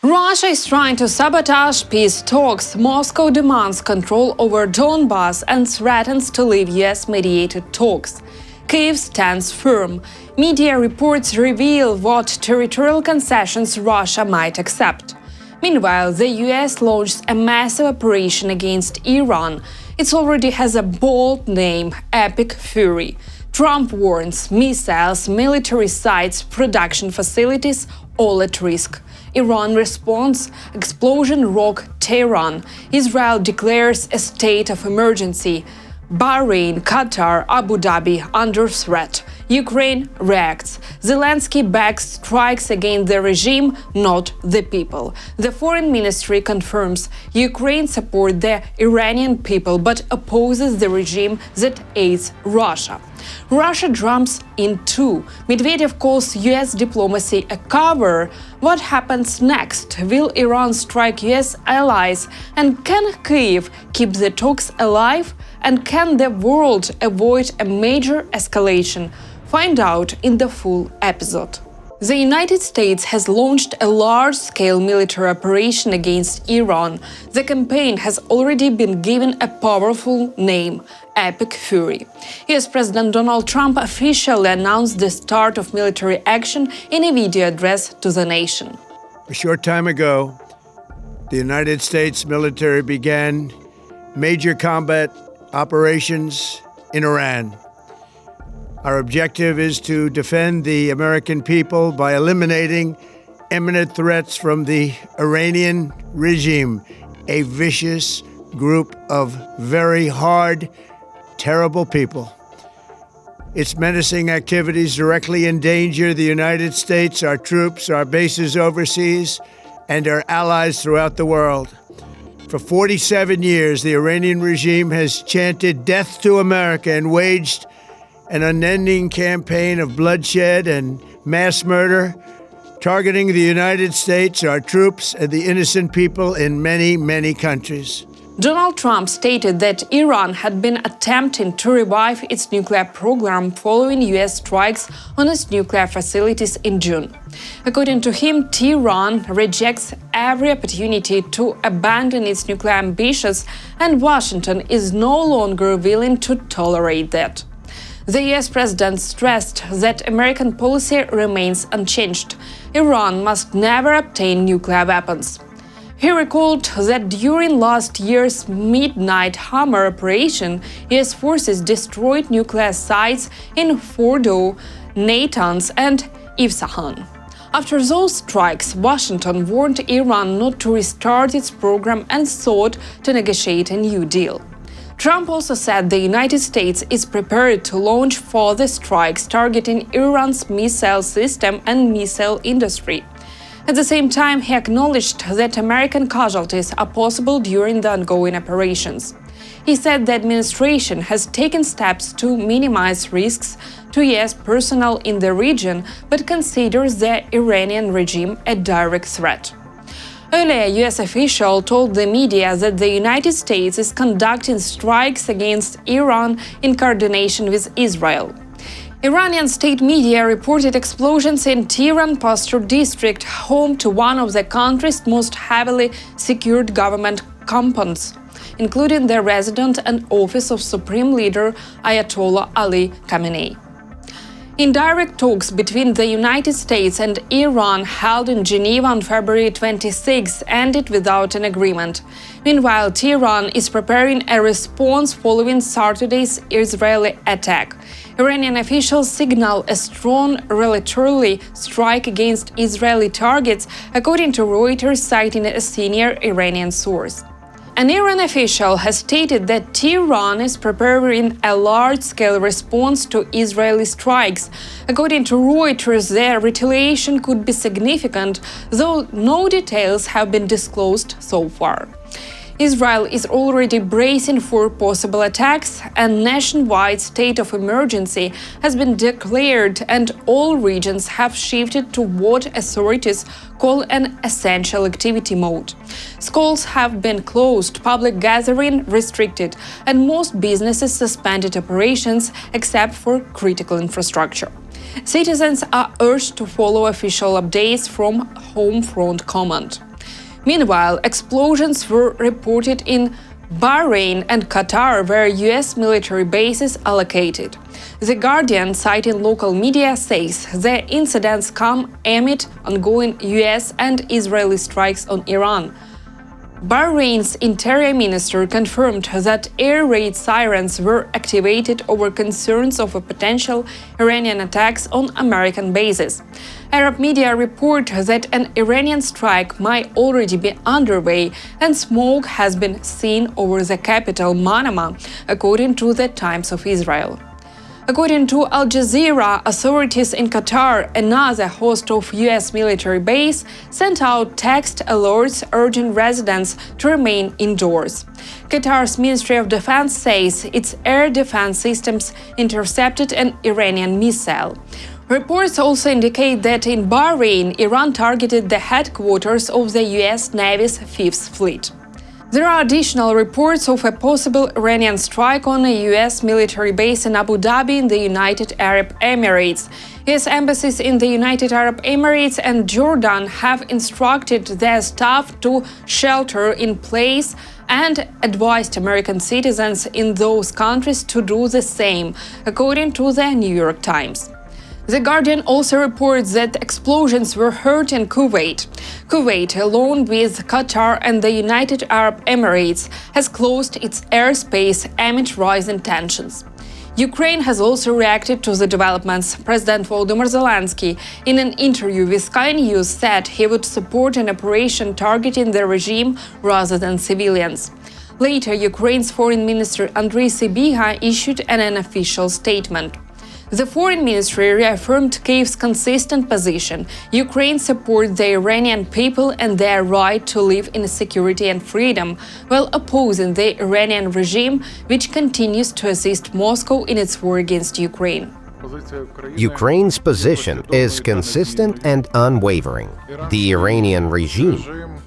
Russia is trying to sabotage peace talks. Moscow demands control over Donbas and threatens to leave US-mediated talks. Kyiv stands firm. Media reports reveal what territorial concessions Russia might accept. Meanwhile, the US launched a massive operation against Iran. It already has a bold name – Epic Fury. Trump warns missiles, military sites, production facilities – all at risk. Iran responds, explosion rock Tehran. Israel declares a state of emergency. Bahrain, Qatar, Abu Dhabi under threat. Ukraine reacts. Zelensky backs strikes against the regime, not the people. The foreign ministry confirms Ukraine supports the Iranian people but opposes the regime that aids Russia. Russia jumps in too. Medvedev calls US diplomacy a cover. What happens next? Will Iran strike US allies? And can Kyiv keep the talks alive? And can the world avoid a major escalation? Find out in the full episode. The United States has launched a large-scale military operation against Iran. The campaign has already been given a powerful name – Epic Fury. US President Donald Trump officially announced the start of military action in a video address to the nation. A short time ago, the United States military began major combat operations in Iran. Our objective is to defend the American people by eliminating imminent threats from the Iranian regime, a vicious group of very hard, terrible people. Its menacing activities directly endanger the United States, our troops, our bases overseas, and our allies throughout the world. For 47 years, the Iranian regime has chanted death to America and waged an unending campaign of bloodshed and mass murder, targeting the United States, our troops, and the innocent people in many, many countries. Donald Trump stated that Iran had been attempting to revive its nuclear program following US strikes on its nuclear facilities in June. According to him, Tehran rejects every opportunity to abandon its nuclear ambitions, and Washington is no longer willing to tolerate that. The US president stressed that American policy remains unchanged. Iran must never obtain nuclear weapons. He recalled that during last year's Midnight Hammer operation, US forces destroyed nuclear sites in Fordo, Natanz, and Isfahan. After those strikes, Washington warned Iran not to restart its program and sought to negotiate a new deal. Trump also said the United States is prepared to launch further strikes targeting Iran's missile system and missile industry. At the same time, he acknowledged that American casualties are possible during the ongoing operations. He said the administration has taken steps to minimize risks to US personnel in the region, but considers the Iranian regime a direct threat. Earlier, a US official told the media that the United States is conducting strikes against Iran in coordination with Israel. Iranian state media reported explosions in Tehran Pastor district, home to one of the country's most heavily secured government compounds, including the residence and office of Supreme Leader Ayatollah Ali Khamenei. Indirect talks between the United States and Iran held in Geneva on February 26 ended without an agreement. Meanwhile, Tehran is preparing a response following Saturday's Israeli attack. Iranian officials signal a strong retaliatory strike against Israeli targets, according to Reuters, citing a senior Iranian source. An Iran official has stated that Tehran is preparing a large-scale response to Israeli strikes. According to Reuters, the retaliation could be significant, though no details have been disclosed so far. Israel is already bracing for possible attacks. A nationwide state of emergency has been declared, and all regions have shifted to what authorities call an essential activity mode. Schools have been closed, public gathering restricted, and most businesses suspended operations except for critical infrastructure. Citizens are urged to follow official updates from Home Front Command. Meanwhile, explosions were reported in Bahrain and Qatar, where US military bases are located. The Guardian, citing local media, says the incidents come amid ongoing US and Israeli strikes on Iran. Bahrain's interior minister confirmed that air raid sirens were activated over concerns of a potential Iranian attacks on American bases. Arab media report that an Iranian strike might already be underway and smoke has been seen over the capital Manama, according to the Times of Israel. According to Al Jazeera, authorities in Qatar, another host of US military base, sent out text alerts urging residents to remain indoors. Qatar's Ministry of Defense says its air defense systems intercepted an Iranian missile. Reports also indicate that in Bahrain, Iran targeted the headquarters of the US Navy's Fifth Fleet. There are additional reports of a possible Iranian strike on a US military base in Abu Dhabi in the United Arab Emirates. US embassies in the United Arab Emirates and Jordan have instructed their staff to shelter in place and advised American citizens in those countries to do the same, according to the New York Times. The Guardian also reports that explosions were heard in Kuwait. Kuwait, along with Qatar and the United Arab Emirates, has closed its airspace amid rising tensions. Ukraine has also reacted to the developments. President Volodymyr Zelensky, in an interview with Sky News, said he would support an operation targeting the regime rather than civilians. Later, Ukraine's Foreign Minister Andriy Sybiha issued an unofficial statement. The Foreign Ministry reaffirmed Kyiv's consistent position. Ukraine supports the Iranian people and their right to live in security and freedom, while opposing the Iranian regime, which continues to assist Moscow in its war against Ukraine. Ukraine's position is consistent and unwavering. The Iranian regime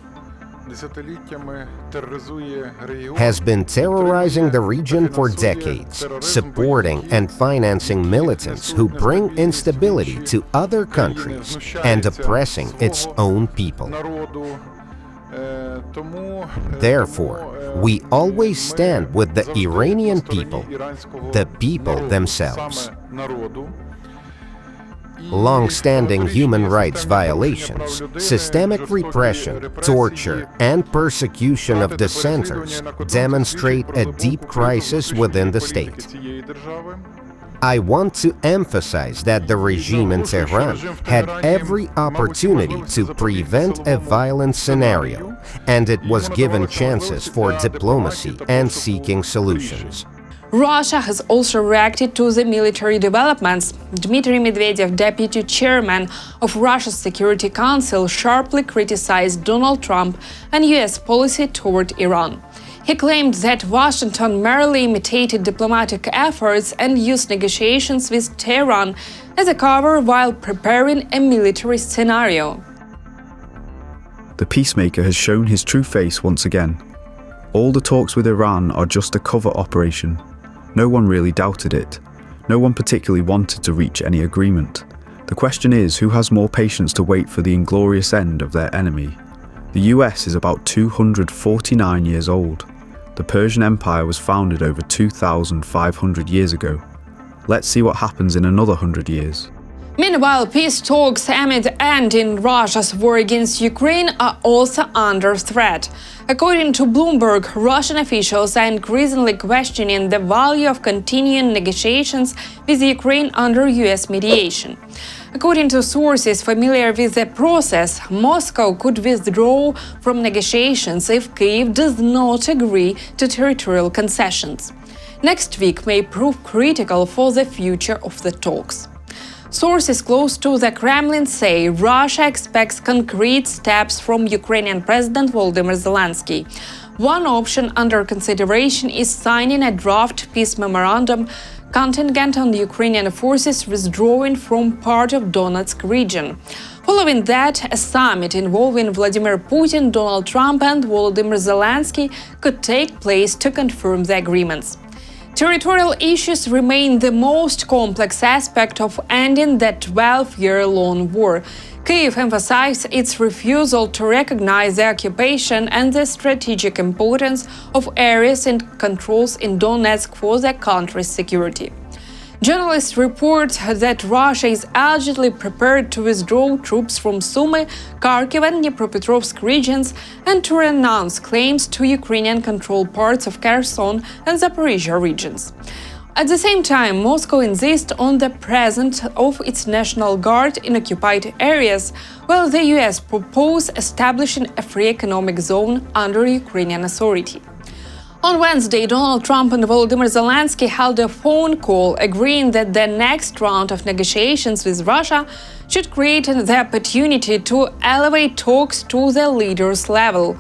has been terrorizing the region for decades, supporting and financing militants who bring instability to other countries and oppressing its own people. Therefore, we always stand with the Iranian people, the people themselves. Long-standing human rights violations, systemic repression, torture, and persecution of dissenters demonstrate a deep crisis within the state. I want to emphasize that the regime in Tehran had every opportunity to prevent a violent scenario, and it was given chances for diplomacy and seeking solutions. Russia has also reacted to the military developments. Dmitry Medvedev, deputy chairman of Russia's Security Council, sharply criticized Donald Trump and US policy toward Iran. He claimed that Washington merely imitated diplomatic efforts and used negotiations with Tehran as a cover while preparing a military scenario. The peacemaker has shown his true face once again. All the talks with Iran are just a cover operation. No one really doubted it. No one particularly wanted to reach any agreement. The question is, who has more patience to wait for the inglorious end of their enemy? The US is about 249 years old. The Persian Empire was founded over 2,500 years ago. Let's see what happens in another 100 years. Meanwhile, peace talks amid ending Russia's war against Ukraine are also under threat. According to Bloomberg, Russian officials are increasingly questioning the value of continuing negotiations with Ukraine under US mediation. According to sources familiar with the process, Moscow could withdraw from negotiations if Kyiv does not agree to territorial concessions. Next week may prove critical for the future of the talks. Sources close to the Kremlin say Russia expects concrete steps from Ukrainian President Volodymyr Zelensky. One option under consideration is signing a draft peace memorandum contingent on Ukrainian forces withdrawing from part of Donetsk region. Following that, a summit involving Vladimir Putin, Donald Trump, and Volodymyr Zelensky could take place to confirm the agreements. Territorial issues remain the most complex aspect of ending the 12-year-long war. Kyiv emphasized its refusal to recognize the occupation and the strategic importance of areas and controls in Donetsk for the country's security. Journalists report that Russia is allegedly prepared to withdraw troops from Sumy, Kharkiv and Dnipropetrovsk regions and to renounce claims to Ukrainian-controlled parts of Kherson and Zaporizhia regions. At the same time, Moscow insists on the presence of its National Guard in occupied areas, while the US proposes establishing a free economic zone under Ukrainian authority. On Wednesday, Donald Trump and Volodymyr Zelensky held a phone call agreeing that the next round of negotiations with Russia should create the opportunity to elevate talks to the leaders' level.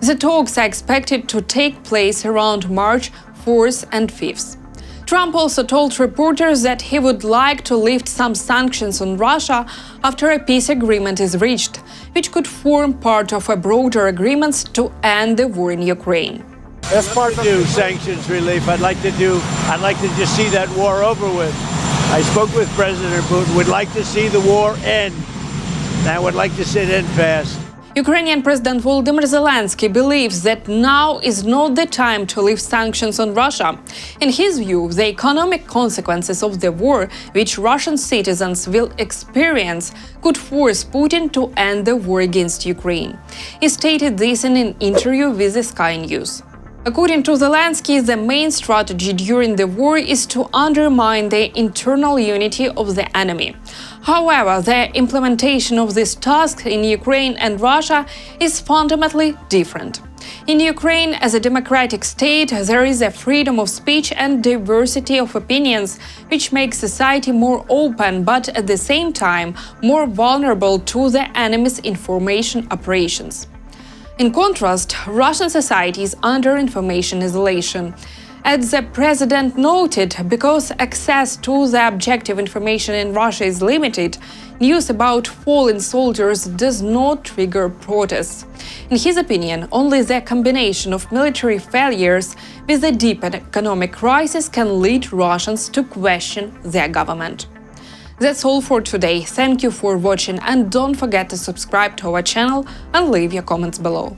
The talks are expected to take place around March 4th and 5th. Trump also told reporters that he would like to lift some sanctions on Russia after a peace agreement is reached, which could form part of a broader agreement to end the war in Ukraine. As part of sanctions relief, I'd like to just see that war over with. I spoke with President Putin, would like to see the war end. And I would like to see it end fast. Ukrainian President Volodymyr Zelensky believes that now is not the time to lift sanctions on Russia. In his view, the economic consequences of the war, which Russian citizens will experience, could force Putin to end the war against Ukraine. He stated this in an interview with the Sky News. According to Zelensky, the main strategy during the war is to undermine the internal unity of the enemy. However, the implementation of this task in Ukraine and Russia is fundamentally different. In Ukraine, as a democratic state, there is a freedom of speech and diversity of opinions, which makes society more open, but at the same time more vulnerable to the enemy's information operations. In contrast, Russian society is under information isolation. As the president noted, because access to the objective information in Russia is limited, news about fallen soldiers does not trigger protests. In his opinion, only the combination of military failures with a deep economic crisis can lead Russians to question their government. That's all for today. Thank you for watching and don't forget to subscribe to our channel and leave your comments below.